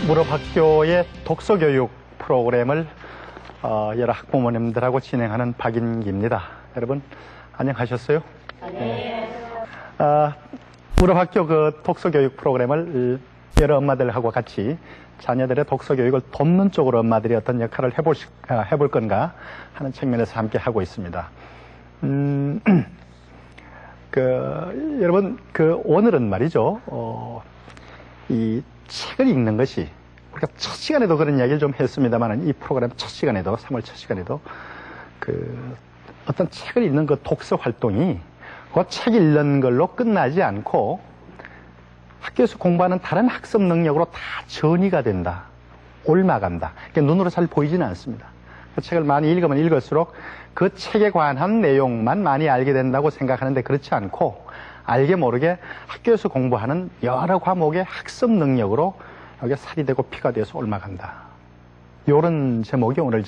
무릎학교의 독서교육 프로그램을 여러 학부모님들하고 진행하는 박인기입니다. 여러분 안녕하셨어요? 네. 무릎학교 그 독서교육 프로그램을 여러 엄마들하고 같이 자녀들의 독서교육을 돕는 쪽으로 엄마들이 어떤 역할을 해볼 건가 하는 측면에서 함께 하고 있습니다. 여러분 오늘은 말이죠. 이 책을 읽는 것이 우리가 첫 시간에도 그런 이야기를 좀 했습니다만 이 프로그램 첫 시간에도 3월 첫 시간에도 어떤 책을 읽는 그 독서 활동이 그 책 읽는 걸로 끝나지 않고 학교에서 공부하는 다른 학습 능력으로 다 전이가 된다, 옮아간다. 그러니까 눈으로 잘 보이지는 않습니다. 그 책을 많이 읽으면 읽을수록 그 책에 관한 내용만 많이 알게 된다고 생각하는데 그렇지 않고 알게 모르게 학교에서 공부하는 여러 과목의 학습 능력으로 여기에 살이 되고 피가 되어서 옮아간다. 이런 제목이 오늘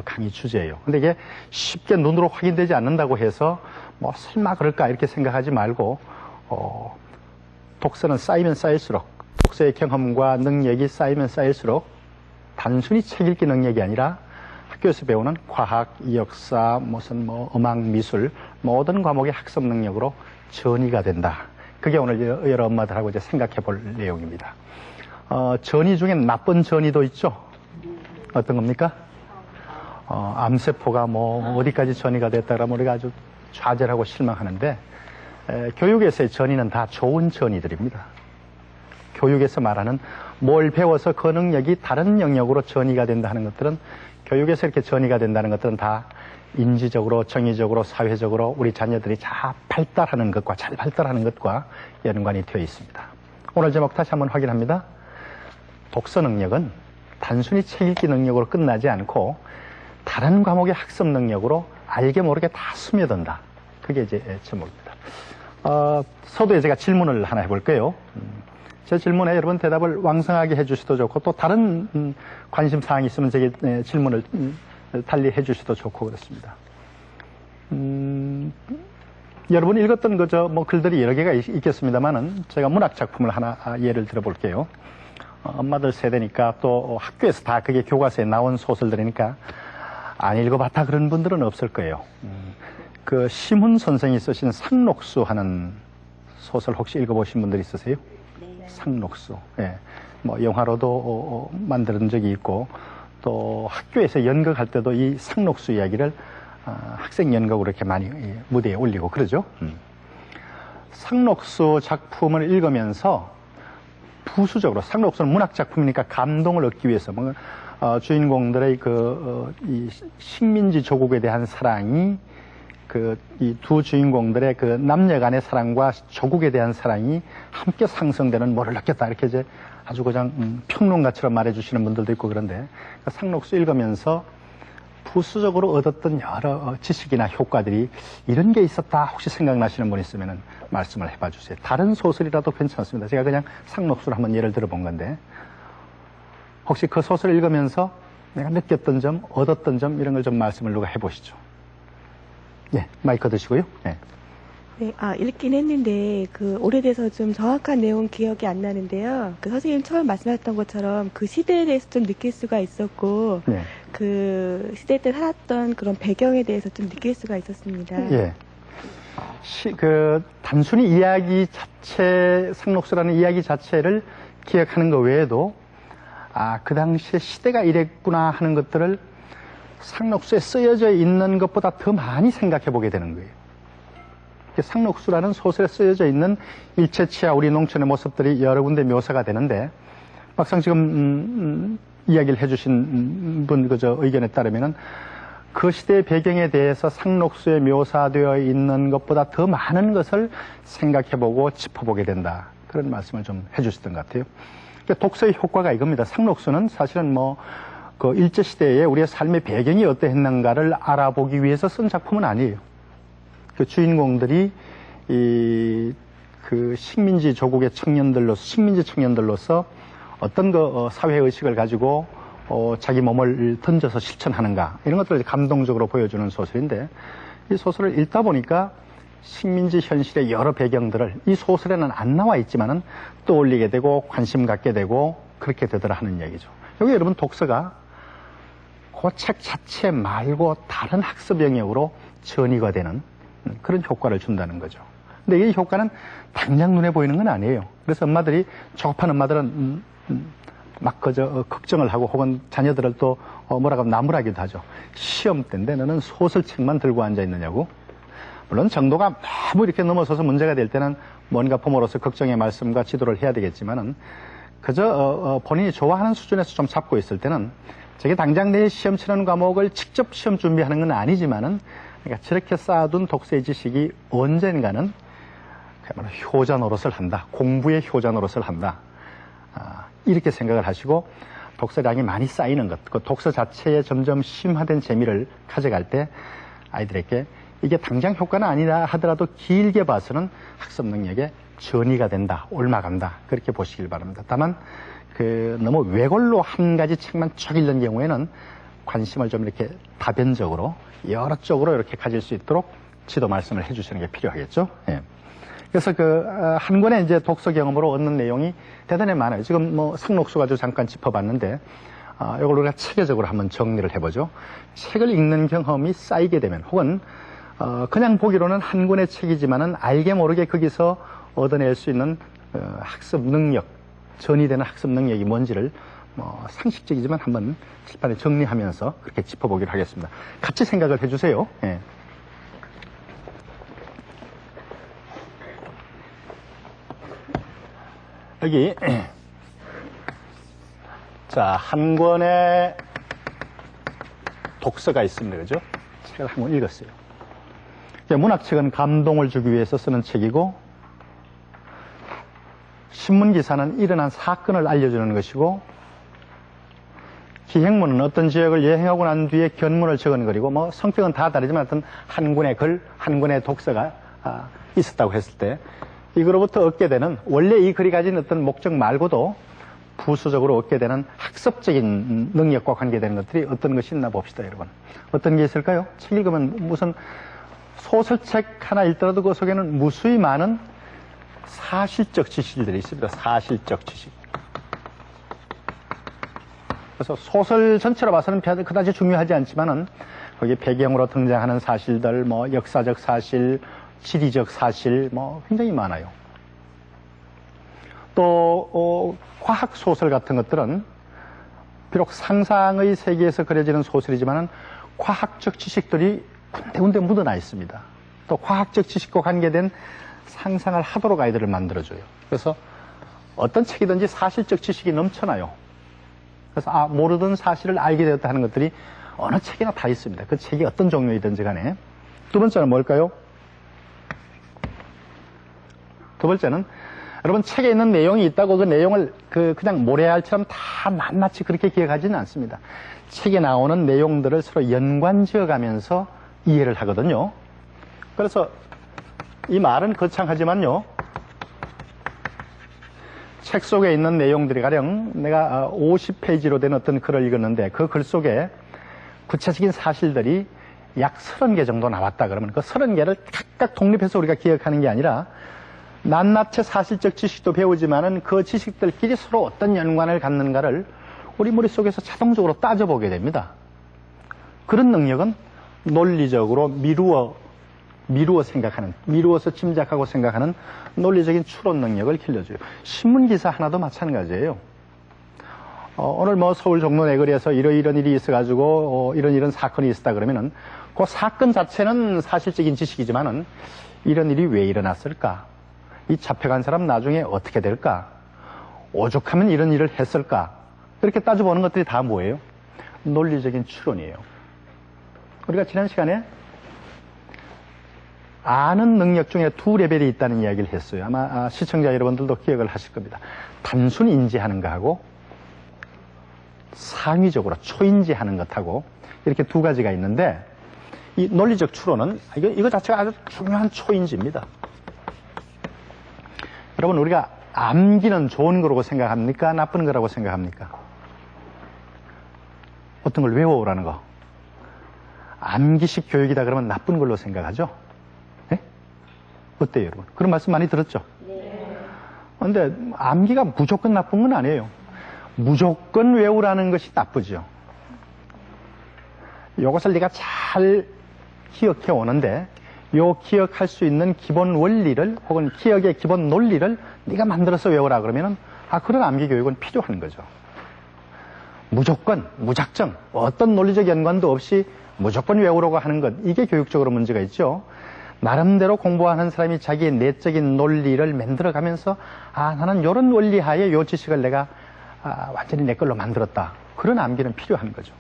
강의 주제예요. 근데 이게 쉽게 눈으로 확인되지 않는다고 해서 뭐 설마 그럴까 이렇게 생각하지 말고 독서는 쌓이면 쌓일수록, 독서의 경험과 능력이 쌓이면 쌓일수록 단순히 책 읽기 능력이 아니라 학교에서 배우는 과학, 역사, 무슨 음악, 미술 모든 과목의 학습 능력으로 전이가 된다. 그게 오늘 여러 엄마들하고 이제 생각해 볼 내용입니다. 전이 중에 나쁜 전이도 있죠. 어떤 겁니까? 암세포가 어디까지 전이가 됐다 그러면 우리가 아주 좌절하고 실망하는데 교육에서의 전이는 다 좋은 전이들입니다. 교육에서 말하는 뭘 배워서 그 능력이 다른 영역으로 전이가 된다 하는 것들은 교육에서 이렇게 전이가 된다는 것들은 다 인지적으로, 정의적으로, 사회적으로 우리 자녀들이 잘 발달하는 것과 연관이 되어 있습니다. 오늘 제목 다시 한번 확인합니다. 독서 능력은 단순히 책 읽기 능력으로 끝나지 않고 다른 과목의 학습 능력으로 알게 모르게 다 스며든다. 그게 이제 제목입니다. 서두에 제가 질문을 하나 해볼게요. 제 질문에 여러분 대답을 왕성하게 해주셔도 좋고 또 다른 관심사항이 있으면 제게 질문을 달리 해주셔도 좋고 그렇습니다. 여러분 읽었던 글들이 여러 개가 있겠습니다만은 제가 문학 작품을 하나 예를 들어볼게요. 엄마들 세대니까 또 학교에서 다 그게 교과서에 나온 소설들이니까 안 읽어봤다 그런 분들은 없을 거예요. 그 심훈 선생이 쓰신 상록수 하는 소설 혹시 읽어보신 분들 있으세요? 네. 상록수. 예. 영화로도 만든 적이 있고 또 학교에서 연극할 때도 이 상록수 이야기를 학생 연극으로 이렇게 많이 무대에 올리고 그러죠. 상록수 작품을 읽으면서 부수적으로 상록수는 문학 작품이니까 감동을 얻기 위해서 주인공들의 이 식민지 조국에 대한 사랑이 이 두 주인공들의 그 남녀 간의 사랑과 조국에 대한 사랑이 함께 상승되는 뭐를 느꼈다 이렇게 이제 아주 그냥 평론가처럼 말해주시는 분들도 있고 그런데 상록수 읽으면서 부수적으로 얻었던 여러 지식이나 효과들이 이런 게 있었다 혹시 생각나시는 분 있으면 말씀을 해봐 주세요. 다른 소설이라도 괜찮습니다. 제가 그냥 상록수를 한번 예를 들어본 건데 혹시 그 소설을 읽으면서 내가 느꼈던 점, 얻었던 점 이런 걸 좀 말씀을 누가 해보시죠. 예, 마이크 드시고요. 예. 네, 읽긴 했는데 오래돼서 좀 정확한 내용 기억이 안 나는데요. 선생님 처음 말씀하셨던 것처럼 그 시대에 대해서 좀 느낄 수가 있었고 네. 그 시대 때 살았던 그런 배경에 대해서 좀 느낄 수가 있었습니다. 예. 단순히 이야기 자체, 상록수라는 이야기 자체를 기억하는 것 외에도 그 당시에 시대가 이랬구나 하는 것들을 상록수에 쓰여져 있는 것보다 더 많이 생각해 보게 되는 거예요. 상록수라는 소설에 쓰여져 있는 일체치하 우리 농촌의 모습들이 여러 군데 묘사가 되는데 막상 지금 이야기를 해주신 분 의견에 따르면은 그 시대의 배경에 대해서 상록수에 묘사되어 있는 것보다 더 많은 것을 생각해보고 짚어보게 된다. 그런 말씀을 좀 해주셨던 것 같아요. 독서의 효과가 이겁니다. 상록수는 사실은 그 일제시대에 우리의 삶의 배경이 어떠했는가를 알아보기 위해서 쓴 작품은 아니에요. 그 주인공들이 그 식민지 조국의 식민지 청년들로서 어떤 사회의식을 가지고 자기 몸을 던져서 실천하는가 이런 것들을 감동적으로 보여주는 소설인데 이 소설을 읽다 보니까 식민지 현실의 여러 배경들을 이 소설에는 안 나와 있지만은 떠올리게 되고 관심 갖게 되고 그렇게 되더라 하는 얘기죠. 여기 여러분 독서가 그 책 자체 말고 다른 학습 영역으로 전이가 되는 그런 효과를 준다는 거죠. 근데 이 효과는 당장 눈에 보이는 건 아니에요. 그래서 엄마들이, 조급한 엄마들은 막 그저 걱정을 하고 혹은 자녀들을 또 뭐라고 나무라기도 하죠. 시험 때인데 너는 소설책만 들고 앉아 있느냐고. 물론 정도가 너무 이렇게 넘어서서 문제가 될 때는 뭔가 부모로서 걱정의 말씀과 지도를 해야 되겠지만은 그저 본인이 좋아하는 수준에서 좀 잡고 있을 때는 저게 당장 내일 시험 치는 과목을 직접 시험 준비하는 건 아니지만은 그러니까 저렇게 쌓아둔 독서의 지식이 언젠가는 그야말로 효자 노릇을 한다. 공부의 효자 노릇을 한다. 이렇게 생각을 하시고 독서량이 많이 쌓이는 것, 그 독서 자체에 점점 심화된 재미를 가져갈 때 아이들에게 이게 당장 효과는 아니라 하더라도 길게 봐서는 학습 능력에 전이가 된다, 옮아간다, 그렇게 보시길 바랍니다. 다만 너무 외골로 한 가지 책만 쭉 읽는 경우에는 관심을 좀 이렇게 다변적으로 여러 쪽으로 이렇게 가질 수 있도록 지도 말씀을 해주시는 게 필요하겠죠. 예. 그래서 한 권의 이제 독서 경험으로 얻는 내용이 대단히 많아요. 지금 뭐 상록수 가지고 잠깐 짚어봤는데, 이걸 우리가 체계적으로 한번 정리를 해보죠. 책을 읽는 경험이 쌓이게 되면, 혹은 그냥 보기로는 한 권의 책이지만은 알게 모르게 거기서 얻어낼 수 있는 학습 능력, 전이되는 학습 능력이 뭔지를 상식적이지만 한번 칠판에 정리하면서 그렇게 짚어보기로 하겠습니다. 같이 생각을 해주세요. 예. 여기 자, 한 권의 독서가 있습니다. 그죠? 책을 한 권 읽었어요. 문학책은 감동을 주기 위해서 쓰는 책이고, 신문기사는 일어난 사건을 알려주는 것이고, 기행문은 어떤 지역을 여행하고 난 뒤에 견문을 적은 거고, 성격은 다 다르지만 어떤 한 권의 글, 한 권의 독서가 있었다고 했을 때 이거로부터 얻게 되는, 원래 이 글이 가진 어떤 목적 말고도 부수적으로 얻게 되는 학습적인 능력과 관계되는 것들이 어떤 것이 있나 봅시다, 여러분. 어떤 게 있을까요? 책 읽으면 무슨 소설책 하나 읽더라도 그 속에는 무수히 많은 사실적 지식들이 있습니다. 사실적 지식. 그래서 소설 전체로 봐서는 그다지 중요하지 않지만은 거기 배경으로 등장하는 사실들, 역사적 사실, 지리적 사실, 굉장히 많아요. 또 과학 소설 같은 것들은 비록 상상의 세계에서 그려지는 소설이지만은 과학적 지식들이 군데군데 묻어나 있습니다. 또 과학적 지식과 관계된 상상을 하도록 아이들을 만들어줘요. 그래서 어떤 책이든지 사실적 지식이 넘쳐나요. 그래서 모르던 사실을 알게 되었다 하는 것들이 어느 책이나 다 있습니다. 그 책이 어떤 종류이든지 간에. 두 번째는 뭘까요? 두 번째는 여러분, 책에 있는 내용이 있다고 그 내용을 그냥 모래알처럼 다 낱낱이 그렇게 기억하지는 않습니다. 책에 나오는 내용들을 서로 연관지어 가면서 이해를 하거든요. 그래서 이 말은 거창하지만요, 책 속에 있는 내용들이 가령 내가 50페이지로 된 어떤 글을 읽었는데 그 글 속에 구체적인 사실들이 약 30개 정도 나왔다 그러면 그 30개를 각각 독립해서 우리가 기억하는 게 아니라 낱낱이 사실적 지식도 배우지만은 그 지식들끼리 서로 어떤 연관을 갖는가를 우리 머릿속에서 자동적으로 따져보게 됩니다. 그런 능력은 논리적으로 미루어서 짐작하고 생각하는 논리적인 추론 능력을 길러줘요. 신문기사 하나도 마찬가지예요. 오늘 서울 종로 내거리에서 이런 일이 있어가지고 이런 사건이 있었다 그러면은 그 사건 자체는 사실적인 지식이지만은 이런 일이 왜 일어났을까? 이 잡혀간 사람 나중에 어떻게 될까? 오죽하면 이런 일을 했을까? 그렇게 따져보는 것들이 다 뭐예요? 논리적인 추론이에요. 우리가 지난 시간에 아는 능력 중에 두 레벨이 있다는 이야기를 했어요. 아마 시청자 여러분들도 기억을 하실 겁니다. 단순 인지하는 것하고 상위적으로 초인지하는 것하고 이렇게 두 가지가 있는데, 이 논리적 추론은 이거 자체가 아주 중요한 초인지입니다. 여러분, 우리가 암기는 좋은 거라고 생각합니까? 나쁜 거라고 생각합니까? 어떤 걸 외워오라는 거. 암기식 교육이다 그러면 나쁜 걸로 생각하죠? 네? 어때요, 여러분? 그런 말씀 많이 들었죠? 네. 근데 암기가 무조건 나쁜 건 아니에요. 무조건 외우라는 것이 나쁘죠. 이것을 네가 잘 기억해 오는데 요 기억할 수 있는 기본 원리를 혹은 기억의 기본 논리를 네가 만들어서 외우라 그러면은 그런 암기 교육은 필요한 거죠. 무조건, 무작정, 어떤 논리적 연관도 없이 무조건 외우라고 하는 것, 이게 교육적으로 문제가 있죠. 나름대로 공부하는 사람이 자기의 내적인 논리를 만들어가면서 나는 이런 원리 하에 요 지식을 내가 완전히 내 걸로 만들었다. 그런 암기는 필요한 거죠.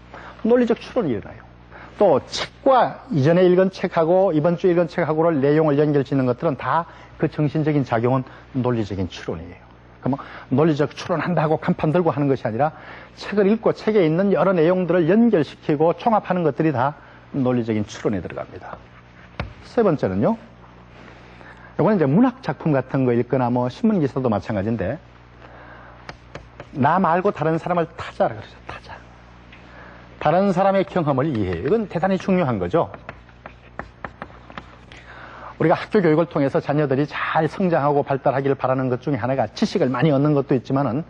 논리적 추론이 일어나요. 또 책과 이전에 읽은 책하고 이번 주에 읽은 책하고를 내용을 연결짓는 것들은 다 그 정신적인 작용은 논리적인 추론이에요. 그러면 논리적 추론한다고 간판 들고 하는 것이 아니라 책을 읽고 책에 있는 여러 내용들을 연결시키고 총합하는 것들이 다 논리적인 추론에 들어갑니다. 세 번째는요. 이거는 이제 문학 작품 같은 거 읽거나 뭐 신문 기사도 마찬가지인데 나 말고 다른 사람을 타자라 그러죠. 타자. 다른 사람의 경험을 이해해요. 이건 대단히 중요한 거죠. 우리가 학교 교육을 통해서 자녀들이 잘 성장하고 발달하기를 바라는 것 중에 하나가 지식을 많이 얻는 것도 있지만은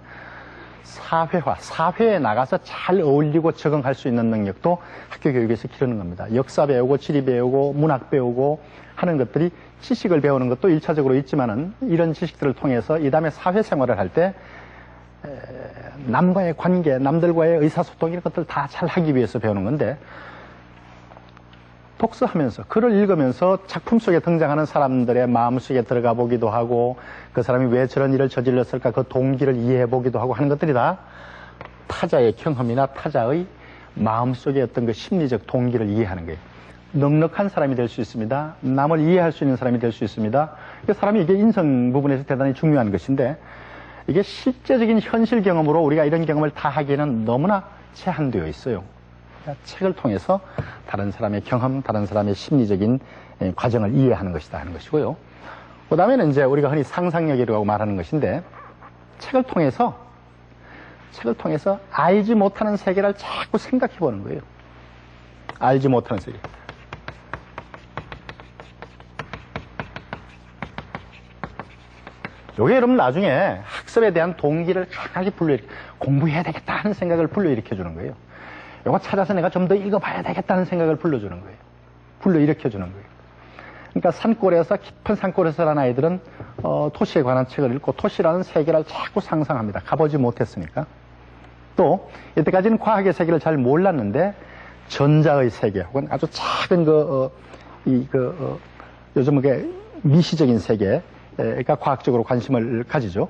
사회화, 사회에 나가서 잘 어울리고 적응할 수 있는 능력도 학교 교육에서 기르는 겁니다. 역사 배우고 지리 배우고 문학 배우고 하는 것들이 지식을 배우는 것도 1차적으로 있지만은 이런 지식들을 통해서 이 다음에 사회생활을 할 때 남과의 관계, 남들과의 의사소통 이런 것들 다 잘 하기 위해서 배우는 건데 독서하면서 글을 읽으면서 작품 속에 등장하는 사람들의 마음속에 들어가 보기도 하고 그 사람이 왜 저런 일을 저질렀을까 그 동기를 이해해 보기도 하고 하는 것들이 다 타자의 경험이나 타자의 마음속의 어떤 그 심리적 동기를 이해하는 거예요. 넉넉한 사람이 될 수 있습니다. 남을 이해할 수 있는 사람이 될 수 있습니다. 사람이 이게 인성 부분에서 대단히 중요한 것인데 이게 실제적인 현실 경험으로 우리가 이런 경험을 다 하기에는 너무나 제한되어 있어요. 그러니까 책을 통해서 다른 사람의 경험, 다른 사람의 심리적인 과정을 이해하는 것이다 하는 것이고요. 그 다음에는 이제 우리가 흔히 상상력이라고 말하는 것인데 책을 통해서 알지 못하는 세계를 자꾸 생각해 보는 거예요. 알지 못하는 세계. 요게 여러분 나중에 학습에 대한 동기를 강하게 공부해야 되겠다 하는 생각을 불러일으켜 주는 거예요. 요거 찾아서 내가 좀 더 읽어봐야 되겠다는 생각을 불러주는 거예요. 불러일으켜 주는 거예요. 그러니까 산골에서 깊은 산골에서 자란 아이들은 토시에 관한 책을 읽고 토시라는 세계를 자꾸 상상합니다. 가보지 못했으니까. 또 이때까지는 과학의 세계를 잘 몰랐는데 전자의 세계 혹은 아주 작은 요즘 미시적인 세계 그러니까 과학적으로 관심을 가지죠.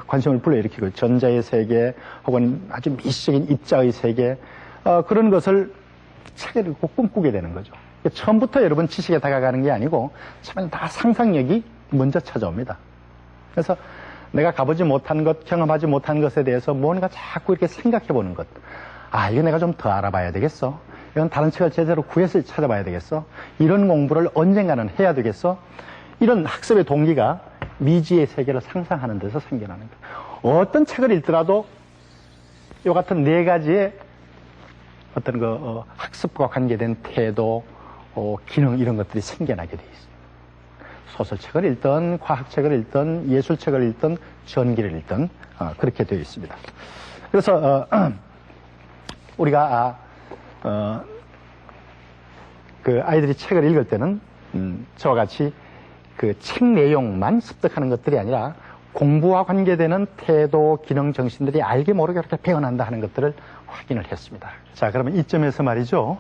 관심을 불러일으키고 전자의 세계 혹은 아주 미시적인 입자의 세계 그런 것을 책에 읽고 꿈꾸게 되는 거죠. 처음부터 여러분 지식에 다가가는 게 아니고 처음에는 다 상상력이 먼저 찾아옵니다. 그래서 내가 가보지 못한 것, 경험하지 못한 것에 대해서 뭔가 자꾸 이렇게 생각해 보는 것. 이거 내가 좀 더 알아봐야 되겠어. 이건 다른 책을 제대로 구해서 찾아봐야 되겠어. 이런 공부를 언젠가는 해야 되겠어. 이런 학습의 동기가 미지의 세계를 상상하는 데서 생겨나는 거예요. 어떤 책을 읽더라도 이 같은 네 가지의 어떤 학습과 관계된 태도, 기능 이런 것들이 생겨나게 돼 있어요. 소설책을 읽든 과학책을 읽든 예술책을 읽든 전기를 읽든 그렇게 되어 있습니다. 그래서 우리가 그 아이들이 책을 읽을 때는 저와 같이 그 책 내용만 습득하는 것들이 아니라 공부와 관계되는 태도, 기능, 정신들이 알게 모르게 이렇게 배어난다 하는 것들을 확인을 했습니다. 자, 그러면 이점에서 말이죠.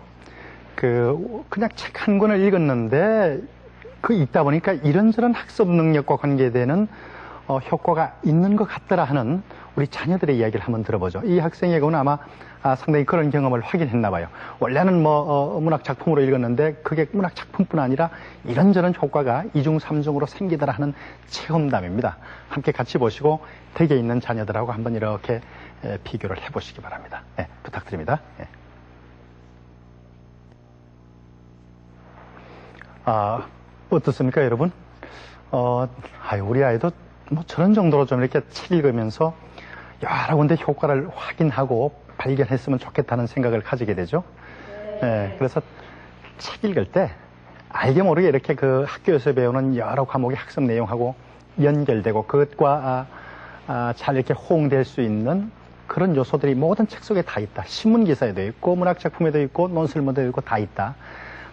그냥 책 한 권을 읽었는데 읽다 보니까 이런저런 학습 능력과 관계되는 효과가 있는 것 같더라 하는 우리 자녀들의 이야기를 한번 들어보죠. 이 학생의 경우는 아마 상당히 그런 경험을 확인했나 봐요. 원래는 문학 작품으로 읽었는데 그게 문학 작품뿐 아니라 이런저런 효과가 이중 삼중으로 생기더라 하는 체험담입니다. 함께 같이 보시고 댁에 있는 자녀들하고 한번 이렇게 비교를 해보시기 바랍니다. 네, 부탁드립니다. 네. 어떻습니까, 여러분? 우리 아이도 저런 정도로 좀 이렇게 책 읽으면서 여러 군데 효과를 확인하고 발견했으면 좋겠다는 생각을 가지게 되죠. 네, 그래서 책 읽을 때 알게 모르게 이렇게 그 학교에서 배우는 여러 과목의 학습 내용하고 연결되고 그것과 잘 이렇게 호응될 수 있는 그런 요소들이 모든 책 속에 다 있다. 신문 기사에도 있고 문학 작품에도 있고 논설문에도 있고 다 있다.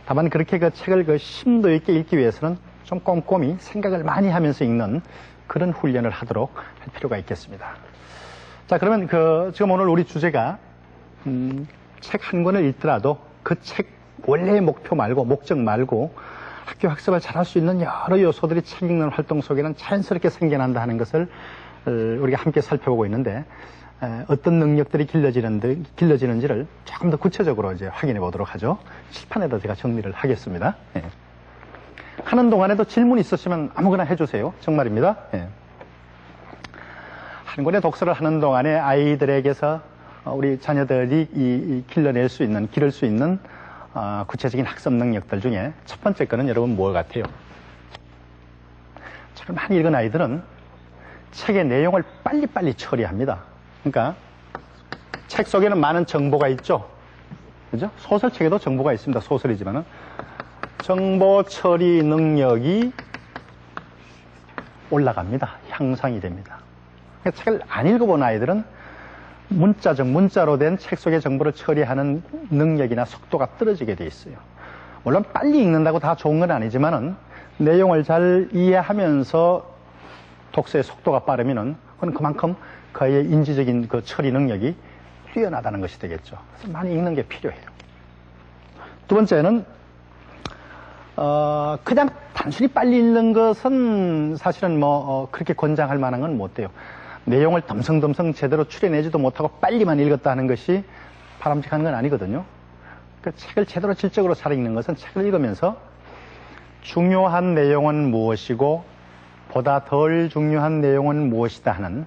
다만 그렇게 그 책을 그 심도 있게 읽기 위해서는 좀 꼼꼼히 생각을 많이 하면서 읽는 그런 훈련을 하도록 할 필요가 있겠습니다. 자, 그러면 지금 오늘 우리 주제가 책 한 권을 읽더라도 그 책 원래의 목표 말고 목적 말고 학교 학습을 잘할 수 있는 여러 요소들이 책 읽는 활동 속에는 자연스럽게 생겨난다 하는 것을 우리가 함께 살펴보고 있는데 어떤 능력들이 길러지는지를 조금 더 구체적으로 이제 확인해 보도록 하죠. 칠판에다 제가 정리를 하겠습니다. 예. 하는 동안에도 질문 있으시면 아무거나 해주세요. 정말입니다. 예. 한 권의 독서를 하는 동안에 아이들에게서 우리 자녀들이 길러낼 수 있는, 기를 수 있는 구체적인 학습 능력들 중에 첫 번째 거는 여러분 뭐 같아요? 책을 많이 읽은 아이들은 책의 내용을 빨리빨리 처리합니다. 그러니까 책 속에는 많은 정보가 있죠. 그죠? 소설책에도 정보가 있습니다. 소설이지만은 정보 처리 능력이 올라갑니다. 향상이 됩니다. 그러니까 책을 안 읽어본 아이들은 문자로 된 책 속의 정보를 처리하는 능력이나 속도가 떨어지게 돼 있어요. 물론 빨리 읽는다고 다 좋은 건 아니지만은 내용을 잘 이해하면서 독서의 속도가 빠르면은 그건 그만큼 그의 인지적인 그 처리 능력이 뛰어나다는 것이 되겠죠. 그래서 많이 읽는 게 필요해요. 두 번째는 그냥 단순히 빨리 읽는 것은 사실은 그렇게 권장할 만한 건 못 돼요. 내용을 덤성덤성 제대로 추려내지도 못하고 빨리만 읽었다 하는 것이 바람직한 건 아니거든요. 그 책을 제대로 질적으로 잘 읽는 것은 책을 읽으면서 중요한 내용은 무엇이고 보다 덜 중요한 내용은 무엇이다 하는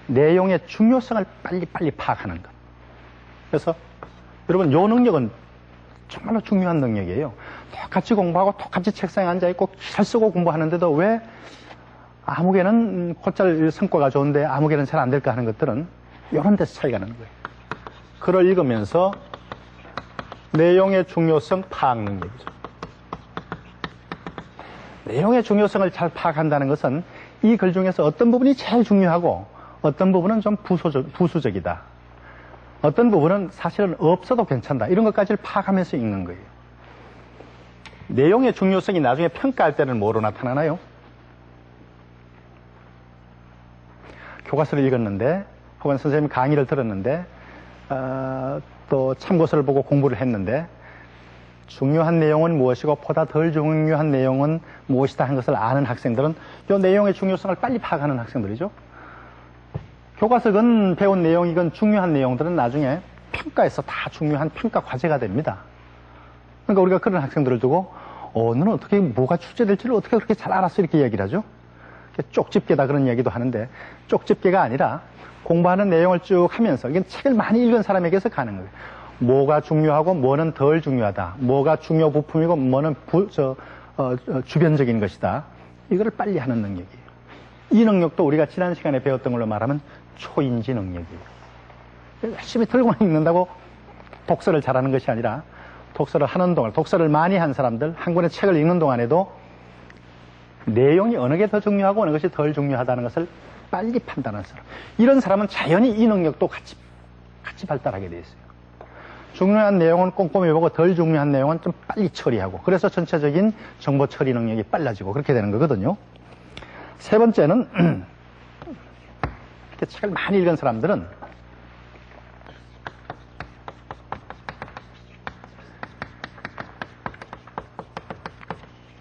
내용의 중요성을 빨리빨리 파악하는 것. 그래서 여러분, 요 능력은 정말로 중요한 능력이에요. 똑같이 공부하고 똑같이 책상에 앉아있고 잘 쓰고 공부하는데도 왜 아무개는 곧잘 성과가 좋은데 아무개는 잘 안 될까 하는 것들은 이런 데서 차이가 나는 거예요. 글을 읽으면서 내용의 중요성 파악 능력이죠. 내용의 중요성을 잘 파악한다는 것은 이 글 중에서 어떤 부분이 제일 중요하고 어떤 부분은 좀 부수적이다. 어떤 부분은 사실은 없어도 괜찮다. 이런 것까지를 파악하면서 읽는 거예요. 내용의 중요성이 나중에 평가할 때는 뭐로 나타나나요? 교과서를 읽었는데 혹은 선생님 강의를 들었는데 또 참고서를 보고 공부를 했는데 중요한 내용은 무엇이고 보다 덜 중요한 내용은 무엇이다 하는 것을 아는 학생들은 이 내용의 중요성을 빨리 파악하는 학생들이죠. 교과서건 배운 내용이건 중요한 내용들은 나중에 평가에서 다 중요한 평가 과제가 됩니다. 그러니까 우리가 그런 학생들을 두고 너는 어떻게 뭐가 출제될지를 어떻게 그렇게 잘 알았어 이렇게 얘기를 하죠. 쪽집게다 그런 얘기도 하는데 쪽집게가 아니라 공부하는 내용을 쭉 하면서 이게 책을 많이 읽은 사람에게서 가는 거예요. 뭐가 중요하고 뭐는 덜 중요하다. 뭐가 중요 부품이고 뭐는 주변적인 것이다. 이거를 빨리 하는 능력이에요. 이 능력도 우리가 지난 시간에 배웠던 걸로 말하면 초인지 능력이에요. 열심히 들고만 읽는다고 독서를 잘하는 것이 아니라 독서를 하는 동안, 독서를 많이 한 사람들, 한 권의 책을 읽는 동안에도 내용이 어느 게 더 중요하고 어느 것이 덜 중요하다는 것을 빨리 판단하는 사람. 이런 사람은 자연히 이 능력도 같이 발달하게 돼 있어요. 중요한 내용은 꼼꼼히 보고 덜 중요한 내용은 좀 빨리 처리하고 그래서 전체적인 정보 처리 능력이 빨라지고 그렇게 되는 거거든요. 세 번째는 이렇게 책을 많이 읽은 사람들은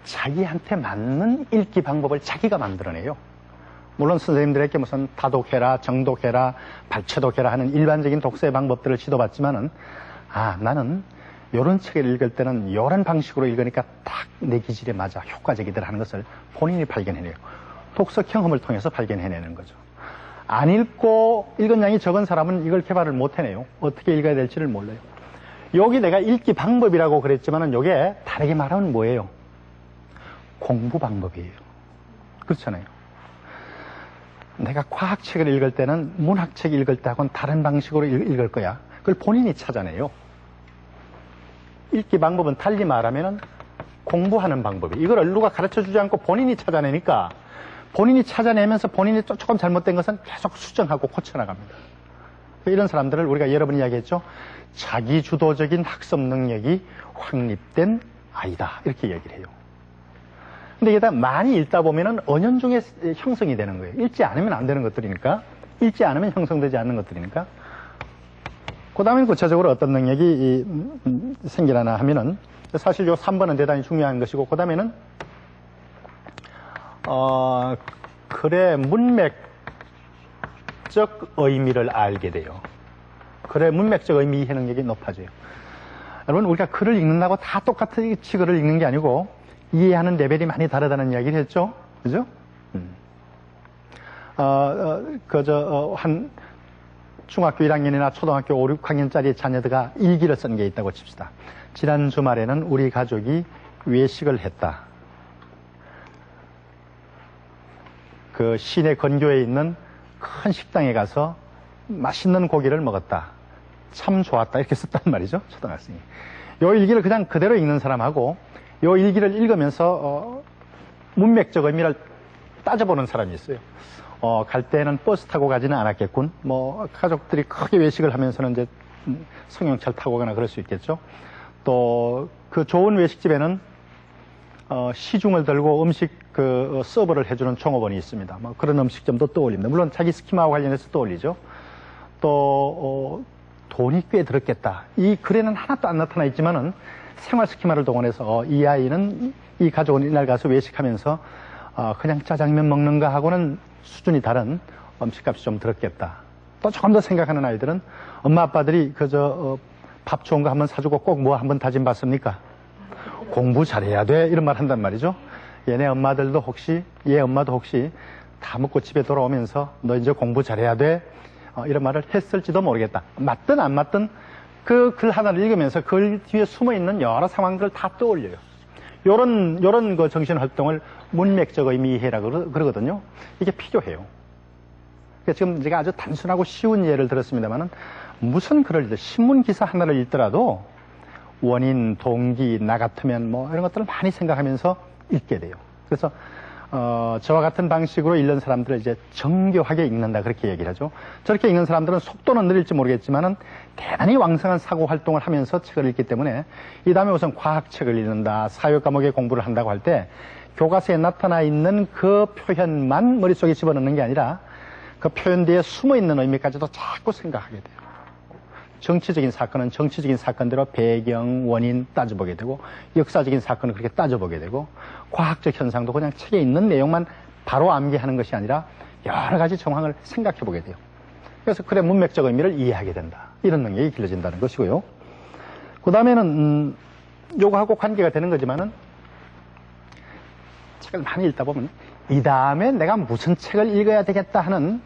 자기한테 맞는 읽기 방법을 자기가 만들어내요. 물론 선생님들에게 무슨 다독해라, 정독해라, 발췌독해라 하는 일반적인 독서의 방법들을 지도받지만은 나는 이런 책을 읽을 때는 이런 방식으로 읽으니까 딱 내 기질에 맞아 효과적이더라 하는 것을 본인이 발견해내요. 독서 경험을 통해서 발견해내는 거죠. 안 읽고 읽은 양이 적은 사람은 이걸 개발을 못 해내요. 어떻게 읽어야 될지를 몰라요. 여기 내가 읽기 방법이라고 그랬지만은 이게 다르게 말하면 뭐예요? 공부 방법이에요. 그렇잖아요. 내가 과학책을 읽을 때는 문학책 읽을 때하고는 다른 방식으로 읽을 거야. 그걸 본인이 찾아내요. 읽기 방법은 달리 말하면은 공부하는 방법이. 이걸 누가 가르쳐 주지 않고 본인이 찾아내니까 본인이 찾아내면서 본인이 조금 잘못된 것은 계속 수정하고 고쳐나갑니다. 이런 사람들을 우리가 여러 번 이야기했죠. 자기 주도적인 학습 능력이 확립된 아이다. 이렇게 얘기를 해요. 근데 이게 다 많이 읽다 보면은 은연중에 형성이 되는 거예요. 읽지 않으면 안 되는 것들이니까. 읽지 않으면 형성되지 않는 것들이니까. 그 다음에 구체적으로 어떤 능력이 생기려나 하면은 사실 요 3번은 대단히 중요한 것이고, 그 다음에는 글의 문맥적 의미를 알게 돼요. 글의 문맥적 의미 이해 능력이 높아져요. 여러분, 우리가 글을 읽는다고 다 똑같이 글을 읽는 게 아니고 이해하는 레벨이 많이 다르다는 이야기를 했죠. 그죠? 한 중학교 1학년이나 초등학교 5, 6학년짜리 자녀들가 일기를 쓴 게 있다고 칩시다. 지난 주말에는 우리 가족이 외식을 했다. 그 시내 근교에 있는 큰 식당에 가서 맛있는 고기를 먹었다. 참 좋았다. 이렇게 썼단 말이죠. 초등학생이. 요 일기를 그냥 그대로 읽는 사람하고 요 일기를 읽으면서 문맥적 의미를 따져보는 사람이 있어요. 갈 때는 버스 타고 가지는 않았겠군. 뭐 가족들이 크게 외식을 하면서는 이제 승용차를 타고 가거나 그럴 수 있겠죠. 또 그 좋은 외식집에는 시중을 들고 음식 서브를 해주는 종업원이 있습니다. 뭐 그런 음식점도 떠올립니다. 물론 자기 스키마와 관련해서 떠올리죠. 또 돈이 꽤 들었겠다. 이 글에는 하나도 안 나타나 있지만은 생활 스키마를 동원해서 이 아이는 이 가족은 이날 가서 외식하면서 그냥 짜장면 먹는가 하고는 수준이 다른 음식값이 좀 들었겠다. 또 조금 더 생각하는 아이들은 엄마 아빠들이 그저 밥 좋은 거 한번 사주고 꼭 뭐 한번 다짐 받습니까? 공부 잘해야 돼 이런 말 한단 말이죠. 얘네 엄마들도 혹시 얘 엄마도 혹시 다 먹고 집에 돌아오면서 너 이제 공부 잘해야 돼 이런 말을 했을지도 모르겠다. 맞든 안 맞든 그 글 하나를 읽으면서 글 뒤에 숨어 있는 여러 상황들을 다 떠올려요. 요런 그 정신 활동을 문맥적 의미 이해라 그러거든요. 이게 필요해요. 그러니까 지금 제가 아주 단순하고 쉬운 예를 들었습니다만은 무슨 글을 읽든 신문 기사 하나를 읽더라도 원인, 동기, 나 같으면 뭐 이런 것들을 많이 생각하면서 읽게 돼요. 그래서 저와 같은 방식으로 읽는 사람들을 이제 정교하게 읽는다 그렇게 얘기를 하죠. 저렇게 읽는 사람들은 속도는 느릴지 모르겠지만은 대단히 왕성한 사고 활동을 하면서 책을 읽기 때문에 이 다음에 우선 과학책을 읽는다, 사회 과목의 공부를 한다고 할 때 교과서에 나타나 있는 그 표현만 머릿속에 집어넣는 게 아니라 그 표현 뒤에 숨어 있는 의미까지도 자꾸 생각하게 돼요. 정치적인 사건은 정치적인 사건대로 배경, 원인 따져보게 되고 역사적인 사건은 그렇게 따져보게 되고 과학적 현상도 그냥 책에 있는 내용만 바로 암기하는 것이 아니라 여러 가지 정황을 생각해 보게 돼요. 그래서 글의 문맥적 의미를 이해하게 된다. 이런 능력이 길러진다는 것이고요. 그 다음에는 요거하고 관계가 되는 거지만은 책을 많이 읽다 보면 이 다음에 내가 무슨 책을 읽어야 되겠다 하는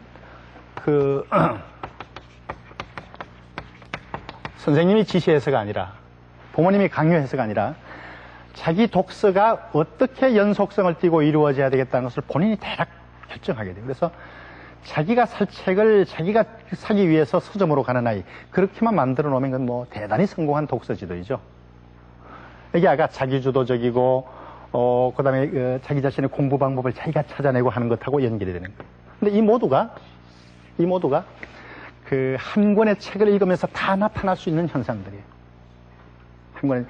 선생님이 지시해서가 아니라 부모님이 강요해서가 아니라 자기 독서가 어떻게 연속성을 띠고 이루어져야 되겠다는 것을 본인이 대략 결정하게 돼요. 그래서 자기가 살 책을 자기가 사기 위해서 서점으로 가는 아이 그렇게만 만들어 놓으면 그건 뭐 대단히 성공한 독서지도이죠. 이게 아까 자기주도적이고 그 다음에 자기 자신의 공부 방법을 자기가 찾아내고 하는 것하고 연결이 되는 거예요. 근데 이 모두가 그 한 권의 책을 읽으면서 다 나타날 수 있는 현상들이에요. 한 권의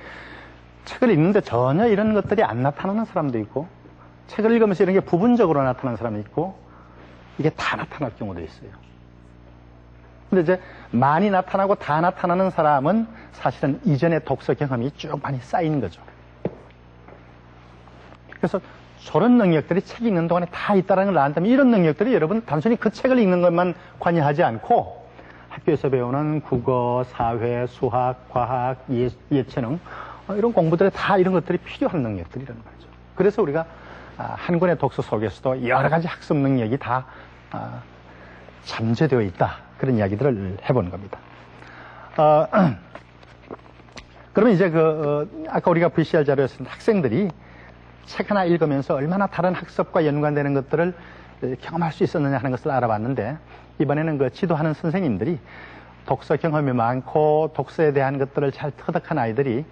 책을 읽는데 전혀 이런 것들이 안 나타나는 사람도 있고 책을 읽으면서 이런 게 부분적으로 나타나는 사람이 있고 이게 다 나타날 경우도 있어요. 근데 이제 많이 나타나고 다 나타나는 사람은 사실은 이전의 독서 경험이 쭉 많이 쌓인 거죠. 그래서 저런 능력들이 책 읽는 동안에 다 있다는 걸 안다면 이런 능력들이 여러분 단순히 그 책을 읽는 것만 관여하지 않고 학교에서 배우는 국어, 사회, 수학, 과학, 예체능 이런 공부들에 다 이런 것들이 필요한 능력들이라는 거죠. 그래서 우리가 한 권의 독서 속에서도 여러 가지 학습 능력이 다 잠재되어 있다. 그런 이야기들을 해보는 겁니다. 그러면 이제 아까 우리가 VCR 자료에서 학생들이 책 하나 읽으면서 얼마나 다른 학습과 연관되는 것들을 경험할 수 있었느냐 하는 것을 알아봤는데 이번에는 그 지도하는 선생님들이 독서 경험이 많고 독서에 대한 것들을 잘 터득한 아이들이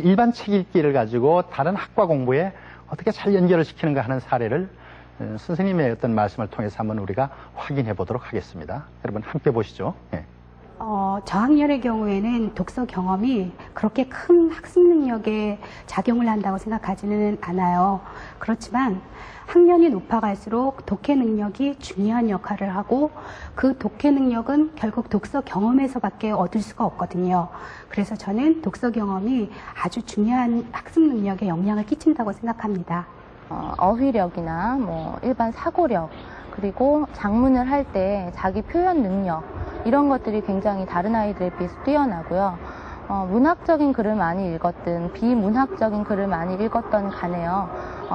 일반 책 읽기를 가지고 다른 학과 공부에 어떻게 잘 연결을 시키는가 하는 사례를 선생님의 어떤 말씀을 통해서 한번 우리가 확인해 보도록 하겠습니다. 여러분 함께 보시죠. 예. 저학년의 경우에는 독서 경험이 그렇게 큰 학습 능력에 작용을 한다고 생각하지는 않아요. 그렇지만 학년이 높아갈수록 독해 능력이 중요한 역할을 하고 그 독해 능력은 결국 독서 경험에서밖에 얻을 수가 없거든요. 그래서 저는 독서 경험이 아주 중요한 학습 능력에 영향을 끼친다고 생각합니다. 어휘력이나 뭐 일반 사고력, 그리고 작문을 할 때 자기 표현 능력, 이런 것들이 굉장히 다른 아이들에 비해서 뛰어나고요. 문학적인 글을 많이 읽었든 비문학적인 글을 많이 읽었던 간에요.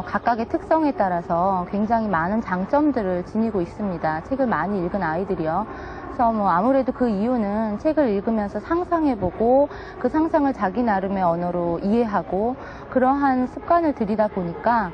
각각의 특성에 따라서 굉장히 많은 장점들을 지니고 있습니다. 책을 많이 읽은 아이들이요. 그래서 뭐 아무래도 그 이유는 책을 읽으면서 상상해보고 그 상상을 자기 나름의 언어로 이해하고 그러한 습관을 들이다 보니까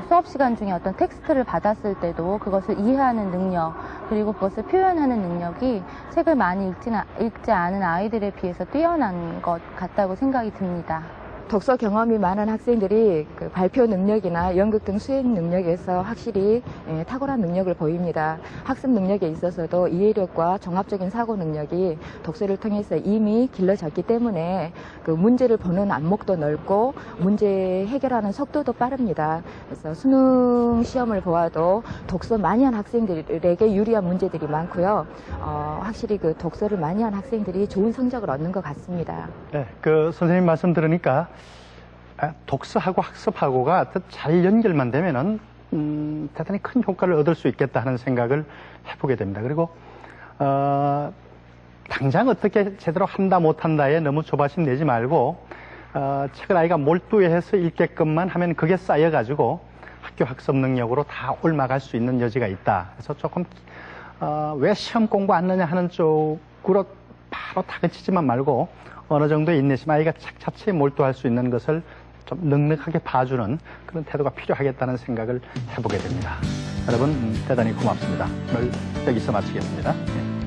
수업 시간 중에 어떤 텍스트를 받았을 때도 그것을 이해하는 능력, 그리고 그것을 표현하는 능력이 책을 많이 읽지 않은 아이들에 비해서 뛰어난 것 같다고 생각이 듭니다. 독서 경험이 많은 학생들이 그 발표 능력이나 연극 등 수행 능력에서 확실히 탁월한 능력을 보입니다. 학습 능력에 있어서도 이해력과 종합적인 사고 능력이 독서를 통해서 이미 길러졌기 때문에 그 문제를 보는 안목도 넓고 문제 해결하는 속도도 빠릅니다. 그래서 수능 시험을 보아도 독서 많이 한 학생들에게 유리한 문제들이 많고요. 확실히 그 독서를 많이 한 학생들이 좋은 성적을 얻는 것 같습니다. 네, 그 선생님 말씀 들으니까 독서하고 학습하고가 잘 연결만 되면은 대단히 큰 효과를 얻을 수 있겠다 하는 생각을 해보게 됩니다. 그리고 당장 어떻게 제대로 한다 못한다에 너무 조바심 내지 말고 책을 아이가 몰두해서 읽게끔만 하면 그게 쌓여가지고 학교 학습 능력으로 다 올라갈 수 있는 여지가 있다. 그래서 조금 왜 시험 공부 안 하느냐 하는 쪽으로 바로 다그치지만 말고 어느 정도 인내심, 아이가 책 자체에 몰두할 수 있는 것을 좀 넉넉하게 봐주는 그런 태도가 필요하겠다는 생각을 해보게 됩니다. 여러분 대단히 고맙습니다. 오늘 여기서 마치겠습니다.